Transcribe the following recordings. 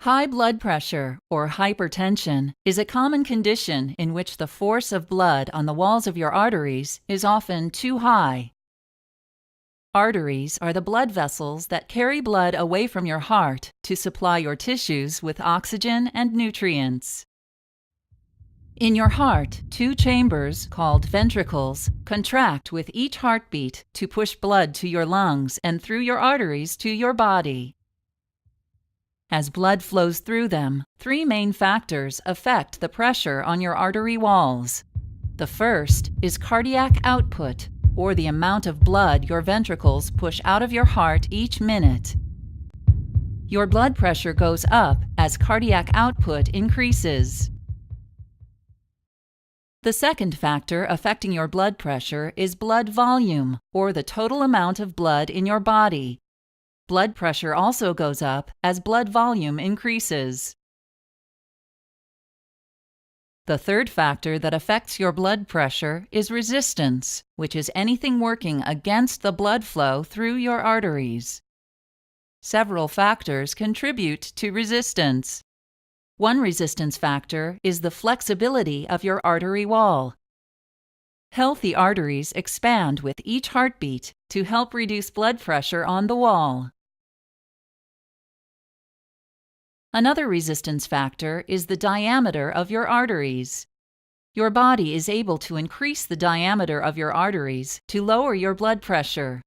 High blood pressure, or hypertension, is a common condition in which the force of blood on the walls of your arteries is often too high. Arteries are the blood vessels that carry blood away from your heart to supply your tissues with oxygen and nutrients. In your heart, two chambers, called ventricles, contract with each heartbeat to push blood to your lungs and through your arteries to your body. As blood flows through them, three main factors affect the pressure on your artery walls. The first is cardiac output, or the amount of blood your ventricles push out of your heart each minute. Your blood pressure goes up as cardiac output increases. The second factor affecting your blood pressure is blood volume, or the total amount of blood in your body. Blood pressure also goes up as blood volume increases. The third factor that affects your blood pressure is resistance, which is anything working against the blood flow through your arteries. Several factors contribute to resistance. One resistance factor is the flexibility of your artery wall. Healthy arteries expand with each heartbeat to help reduce blood pressure on the wall. Another resistance factor is the diameter of your arteries. Your body is able to increase the diameter of your arteries to lower your blood pressure,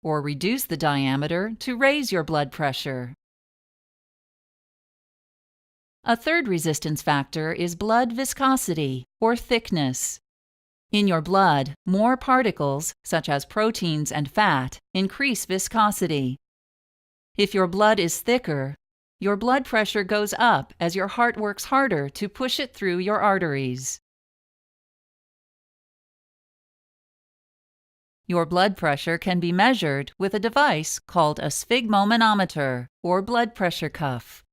or reduce the diameter to raise your blood pressure. A third resistance factor is blood viscosity, or thickness. In your blood, more particles, such as proteins and fat, increase viscosity. If your blood is thicker, your blood pressure goes up as your heart works harder to push it through your arteries. Your blood pressure can be measured with a device called a sphygmomanometer, or blood pressure cuff.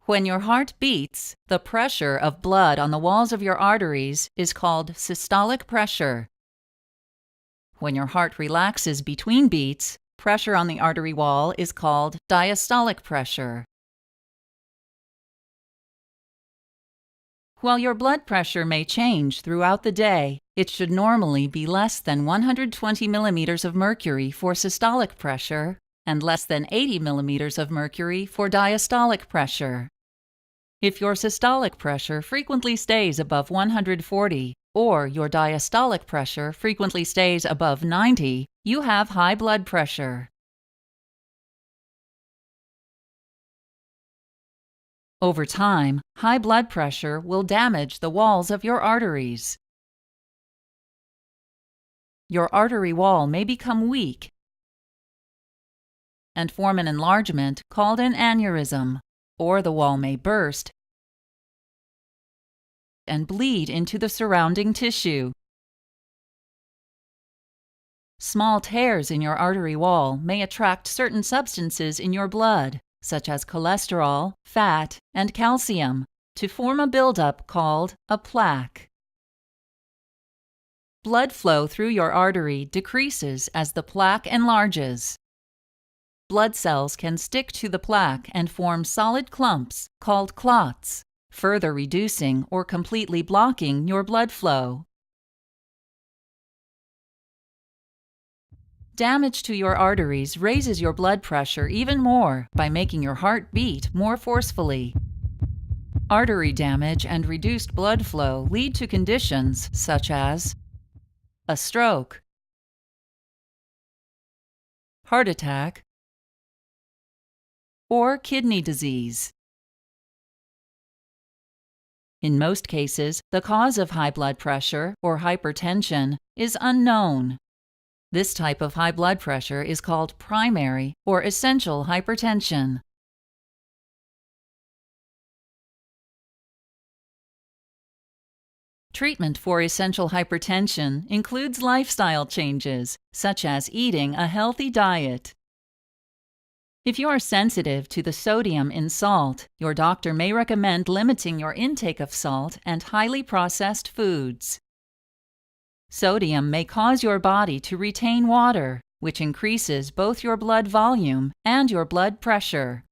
When your heart beats, the pressure of blood on the walls of your arteries is called systolic pressure. When your heart relaxes between beats, pressure on the artery wall is called diastolic pressure. While your blood pressure may change throughout the day, it should normally be less than 120 millimeters of mercury for systolic pressure and less than 80 millimeters of mercury for diastolic pressure. If your systolic pressure frequently stays above 140, or your diastolic pressure frequently stays above 90, you have high blood pressure. Over time, high blood pressure will damage the walls of your arteries. Your artery wall may become weak and form an enlargement called an aneurysm, or the wall may burst and bleed into the surrounding tissue. Small tears in your artery wall may attract certain substances in your blood, such as cholesterol, fat, and calcium, to form a buildup called a plaque. Blood flow through your artery decreases as the plaque enlarges. Blood cells can stick to the plaque and form solid clumps called clots, further reducing or completely blocking your blood flow. Damage to your arteries raises your blood pressure even more by making your heart beat more forcefully. Artery damage and reduced blood flow lead to conditions such as a stroke, heart attack, or kidney disease. In most cases, the cause of high blood pressure, or hypertension, is unknown. This type of high blood pressure is called primary or essential hypertension. Treatment for essential hypertension includes lifestyle changes, such as eating a healthy diet. If you are sensitive to the sodium in salt, your doctor may recommend limiting your intake of salt and highly processed foods. Sodium may cause your body to retain water, which increases both your blood volume and your blood pressure.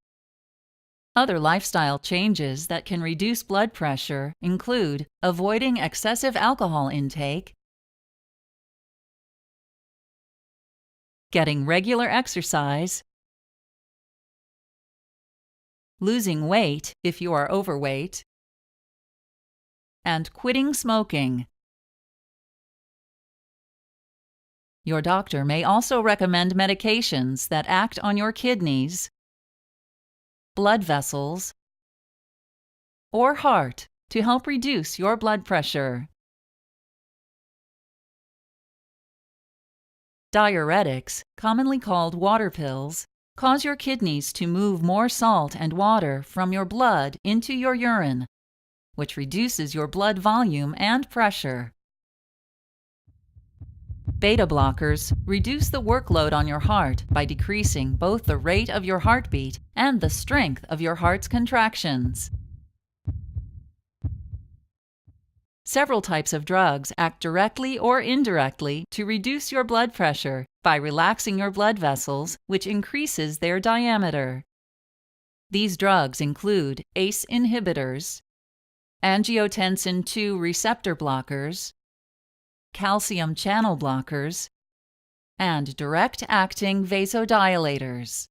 Other lifestyle changes that can reduce blood pressure include avoiding excessive alcohol intake, getting regular exercise, losing weight if you are overweight, and quitting smoking. Your doctor may also recommend medications that act on your kidneys, blood vessels, or heart to help reduce your blood pressure. Diuretics, commonly called water pills, cause your kidneys to move more salt and water from your blood into your urine, which reduces your blood volume and pressure. Beta blockers reduce the workload on your heart by decreasing both the rate of your heartbeat and the strength of your heart's contractions. Several types of drugs act directly or indirectly to reduce your blood pressure by relaxing your blood vessels, which increases their diameter. These drugs include ACE inhibitors, angiotensin II receptor blockers, calcium channel blockers, and direct-acting vasodilators.